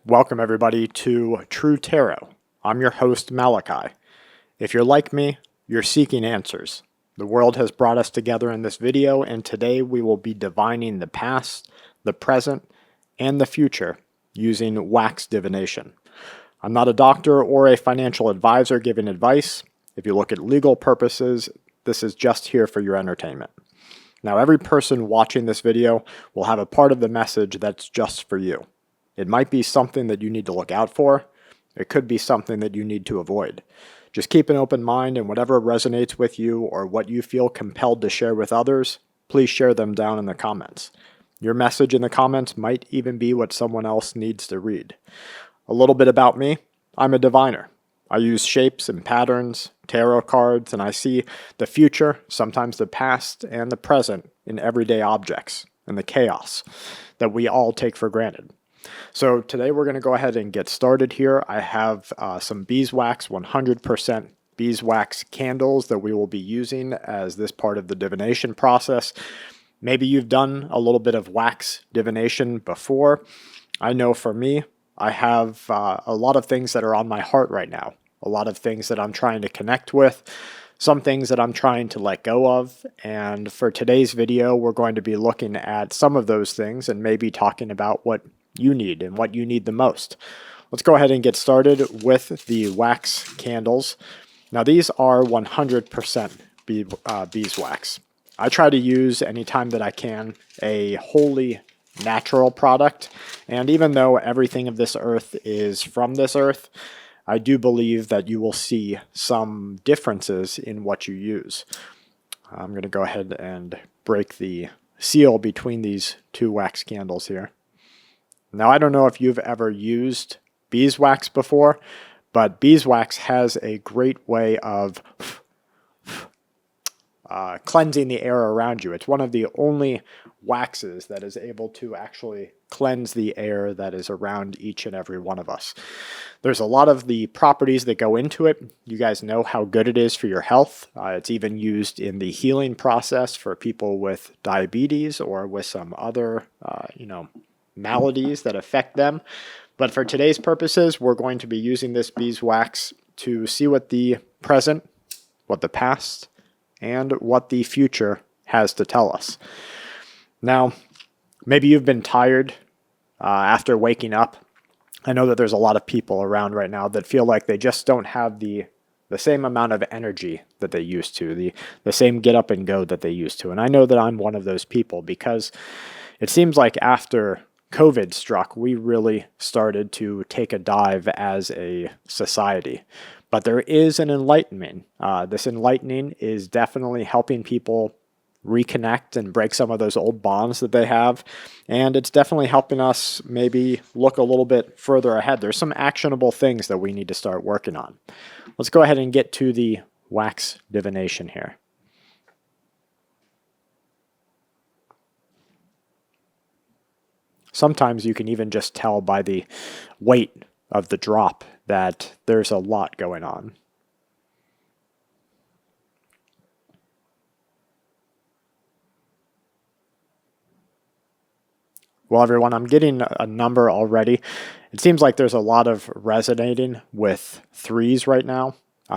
Welcome everybody to True Tarot. I'm your host Malachy. If you're like me, you're seeking answers. The world has brought us together in this video, and today we will be divining the past, the present, and the future using wax divination. I'm not a doctor or a financial advisor giving advice. If you look at legal purposes, this is just here for your entertainment. Now, every person watching this video will have a part of the message that's just for you. It might be something that you need to look out for. It could be something that you need to avoid. Just keep an open mind, and whatever resonates with you or what you feel compelled to share with others, please share them down in the comments. Your message in the comments might even be what someone else needs to read. A little bit about me. I'm a diviner. I use shapes and patterns, tarot cards, and I see the future, sometimes the past, and the present in everyday objects and the chaos that we all take for granted. So today we're going to go ahead and get started here. I have some beeswax, 100% beeswax candles that we will be using as this part of the divination process. Maybe you've done a little bit of wax divination before. I know for me, I have a lot of things that are on my heart right now. A lot of things that I'm trying to connect with. Some things that I'm trying to let go of. And for today's video, we're going to be looking at some of those things and maybe talking about what you need and what you need the most. Let's go ahead and get started with the wax candles. Now these are 100% beeswax. I try to use anytime that I can a wholly natural product, and even though everything of this earth is from this earth, I do believe that you will see some differences in what you use. I'm going to go ahead and break the seal between these two wax candles here. Now, I don't know if you've ever used beeswax before, but beeswax has a great way of cleansing the air around you. It's one of the only waxes that is able to actually cleanse the air that is around each and every one of us. There's a lot of the properties that go into it. You guys know how good it is for your health. It's even used in the healing process for people with diabetes or with some other, maladies that affect them. But for today's purposes, we're going to be using this beeswax to see what the present, what the past, and what the future has to tell us. Now, maybe you've been tired after waking up. I know that there's a lot of people around right now that feel like they just don't have the same amount of energy that they used to, the same get up and go that they used to. And I know that I'm one of those people because it seems like after COVID struck, we really started to take a dive as a society. But there is an enlightenment. This enlightening is definitely helping people reconnect and break some of those old bonds that they have. And it's definitely helping us maybe look a little bit further ahead. There's some actionable things that we need to start working on. Let's go ahead and get to the wax divination here. Sometimes you can even just tell by the weight of the drop that there's a lot going on. Well, everyone, I'm getting a number already. It seems like there's a lot of resonating with threes right now.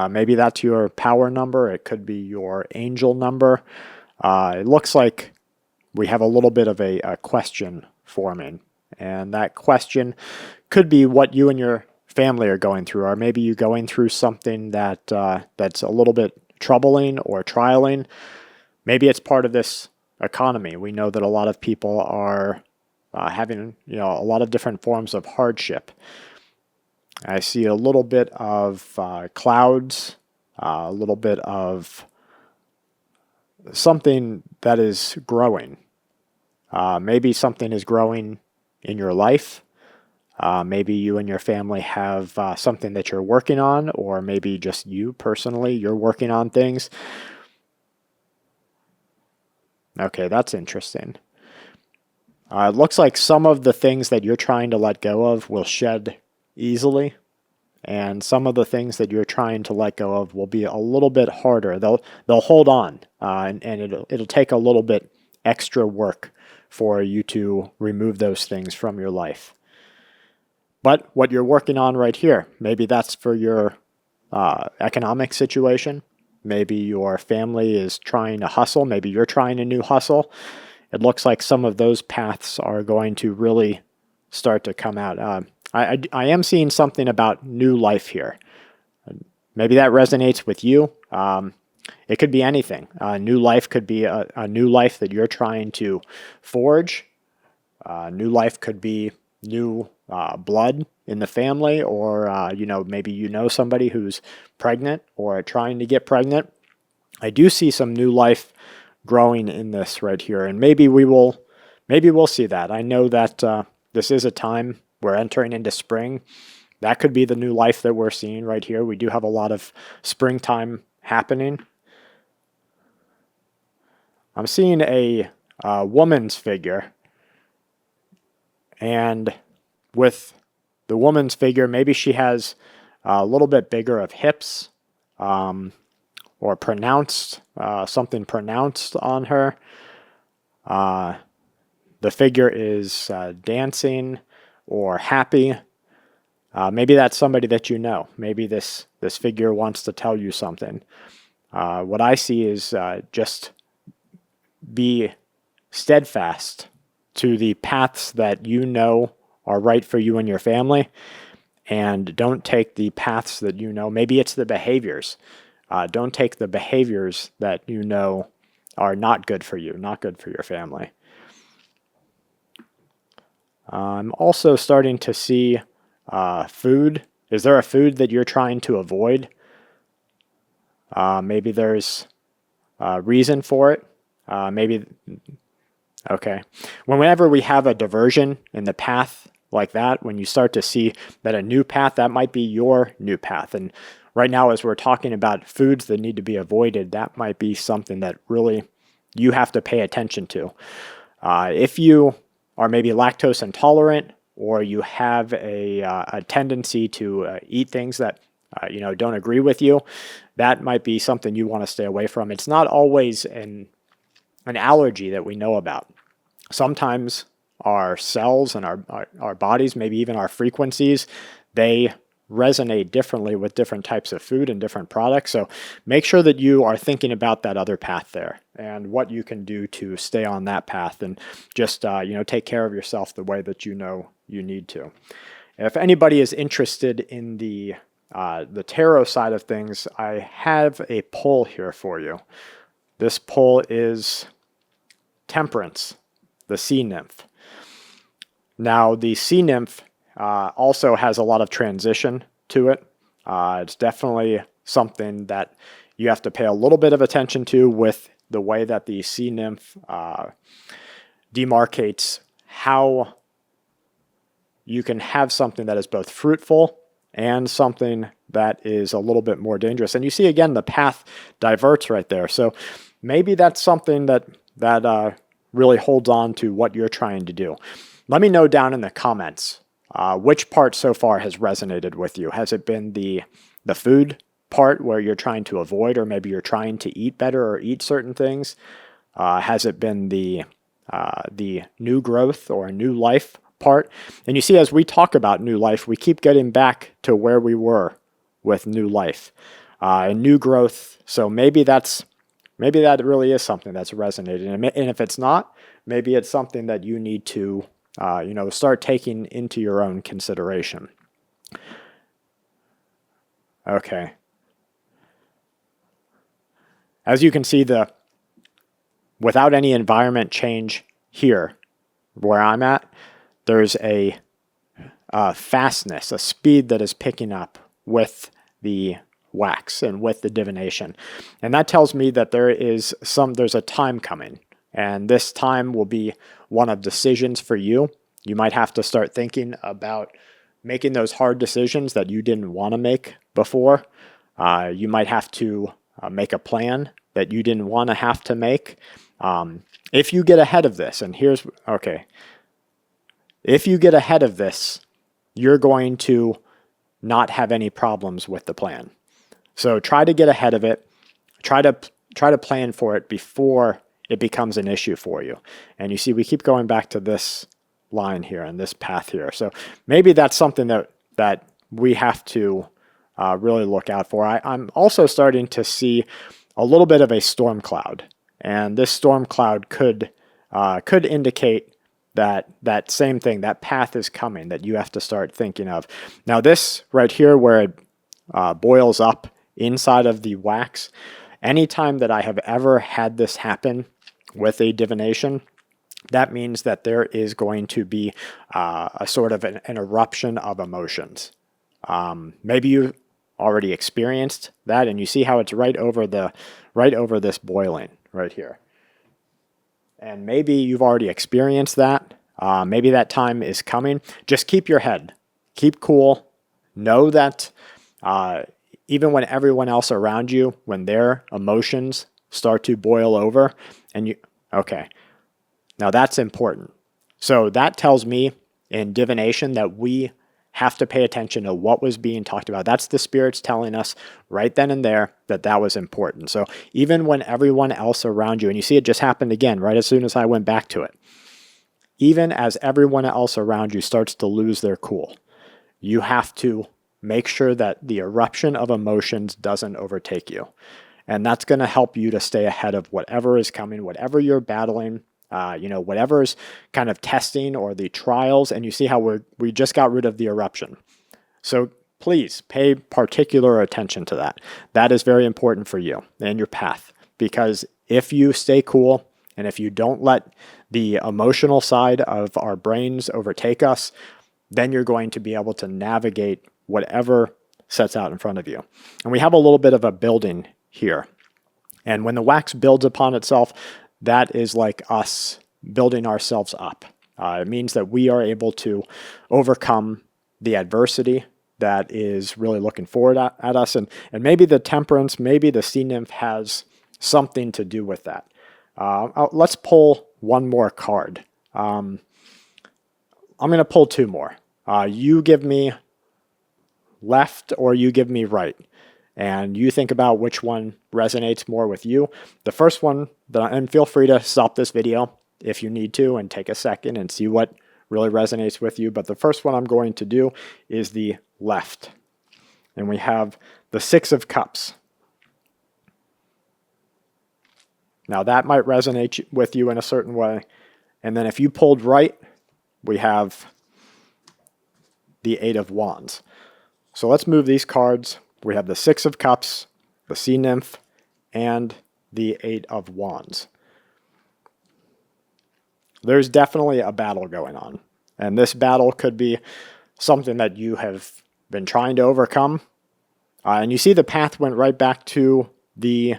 Maybe that's your power number. It could be your angel number. It looks like we have a little bit of a question forming. And that question could be what you and your family are going through, or maybe you're going through something that's a little bit troubling or trialing. Maybe it's part of this economy. We know that a lot of people are having a lot of different forms of hardship. I see a little bit of clouds, a little bit of something that is growing. Maybe something is growing in your life. Maybe you and your family have something that you're working on, or maybe just you personally, you're working on things. Okay, that's interesting. It looks like some of the things that you're trying to let go of will shed easily, and some of the things that you're trying to let go of will be a little bit harder. They'll hold on, and it'll take a little bit extra work for you to remove those things from your life. But what you're working on right here, maybe that's for your economic situation. Maybe your family is trying to hustle. Maybe you're trying a new hustle. It looks like some of those paths are going to really start to come out. I am seeing something about new life here. Maybe that resonates with you. It could be anything. New life could be a new life that you're trying to forge. New life could be new blood in the family, or maybe you know somebody who's pregnant or trying to get pregnant. I do see some new life growing in this right here, and maybe we'll see that. I know that this is a time we're entering into spring. That could be the new life that we're seeing right here. We do have a lot of springtime happening. I'm seeing a woman's figure, and with the woman's figure, maybe she has a little bit bigger of hips, or something pronounced on her. The figure is dancing or happy. Maybe that's somebody that you know. Maybe this figure wants to tell you something. What I see is just be steadfast to the paths that you know are right for you and your family, and don't take the paths that you know. Maybe it's the behaviors. Don't take the behaviors that you know are not good for you, not good for your family. I'm also starting to see food. Is there a food that you're trying to avoid? Maybe there's a reason for it. Okay. Whenever we have a diversion in the path like that, when you start to see that a new path, that might be your new path. And right now, as we're talking about foods that need to be avoided, that might be something that really you have to pay attention to. If you are maybe lactose intolerant, or you have a tendency to eat things that don't agree with you, that might be something you want to stay away from. It's not always an allergy that we know about. Sometimes our cells and our bodies, maybe even our frequencies, they resonate differently with different types of food and different products. So make sure that you are thinking about that other path there and what you can do to stay on that path, and just take care of yourself the way that you know you need to. If anybody is interested in the tarot side of things, I have a pull here for you. This pull is Temperance, the sea nymph. Now, the sea nymph also has a lot of transition to it. It's definitely something that you have to pay a little bit of attention to, with the way that the sea nymph demarcates how you can have something that is both fruitful and something that is a little bit more dangerous. And you see, again, the path diverts right there. So maybe that's something that really holds on to what you're trying to do. Let me know down in the comments which part so far has resonated with you. Has it been the food part, where you're trying to avoid, or maybe you're trying to eat better or eat certain things? Has it been the new growth or a new life part? And you see, as we talk about new life, we keep getting back to where we were with new life and new growth. So maybe that really is something that's resonating. And if it's not, maybe it's something that you need to start taking into your own consideration. Okay. As you can see, without any environment change here, where I'm at, there's a fastness, a speed that is picking up with the wax and with the divination. And that tells me that there's a time coming, and this time will be one of decisions for you. You might have to start thinking about making those hard decisions that you didn't want to make before. You might have to make a plan that you didn't want to have to make. If you get ahead of this, if you get ahead of this, you're going to not have any problems with the plan. So try to get ahead of it. Try to plan for it before it becomes an issue for you. And you see, we keep going back to this line here and this path here. So maybe that's something that we have to really look out for. I'm also starting to see a little bit of a storm cloud, and this storm cloud could indicate that same thing, that path is coming, that you have to start thinking of. Now this right here where it boils up inside of the wax, anytime that I have ever had this happen with a divination, that means that there is going to be a sort of an eruption of emotions. Maybe you already experienced that, and you see how it's right over this boiling right here. And maybe you've already experienced that. Maybe that time is coming. Just keep your head, keep cool. Know that even when everyone else around you, when their emotions start to boil over, and you, okay, now that's important. So that tells me in divination that we have to pay attention to what was being talked about. That's the spirits telling us right then and there that was important. So even when everyone else around you, and you see it just happened again right as soon as I went back to it, even as everyone else around you starts to lose their cool, you have to make sure that the eruption of emotions doesn't overtake you. And that's going to help you to stay ahead of whatever is coming, whatever you're battling, whatever's kind of testing or the trials. And you see how we just got rid of the eruption. So please pay particular attention to that. That is very important for you and your path, because if you stay cool and if you don't let the emotional side of our brains overtake us, then you're going to be able to navigate whatever sets out in front of you. And we have a little bit of a building here. And when the wax builds upon itself, that is like us building ourselves up. It means that we are able to overcome the adversity that is really looking forward at us. And maybe the temperance, maybe the sea nymph has something to do with that. Let's pull one more card. I'm going to pull two more. You give me left or you give me right, and you think about which one resonates more with you. The first one, and feel free to stop this video if you need to and take a second and see what really resonates with you. But the first one I'm going to do is the left. And we have the Six of Cups. Now that might resonate with you in a certain way. And then if you pulled right, we have the Eight of Wands. So let's move these cards. We have the Six of Cups, the Sea Nymph, and the Eight of Wands. There's definitely a battle going on. And this battle could be something that you have been trying to overcome. And you see the path went right back to the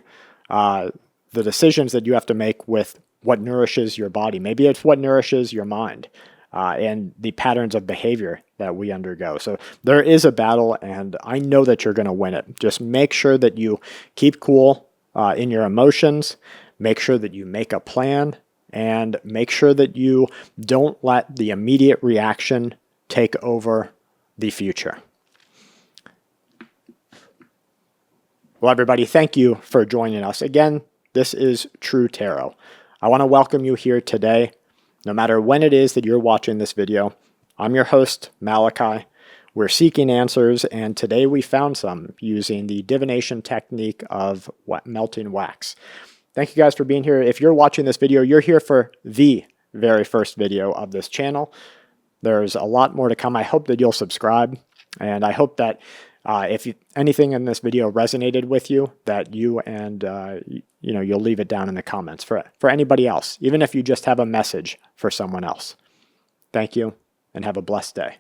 decisions that you have to make with what nourishes your body. Maybe it's what nourishes your mind. And the patterns of behavior that we undergo. So there is a battle, and I know that you're going to win it. Just make sure that you keep cool in your emotions, make sure that you make a plan, and make sure that you don't let the immediate reaction take over the future. Well, everybody, thank you for joining us. Again, this is True Tarot. I want to welcome you here today. No matter when it is that you're watching this video, I'm your host, Malachy. We're seeking answers, and today we found some using the divination technique of melting wax. Thank you guys for being here. If you're watching this video, you're here for the very first video of this channel. There's a lot more to come. I hope that you'll subscribe, and I hope that if anything in this video resonated with you, that you and you'll leave it down in the comments for anybody else, even if you just have a message for someone else. Thank you, and have a blessed day.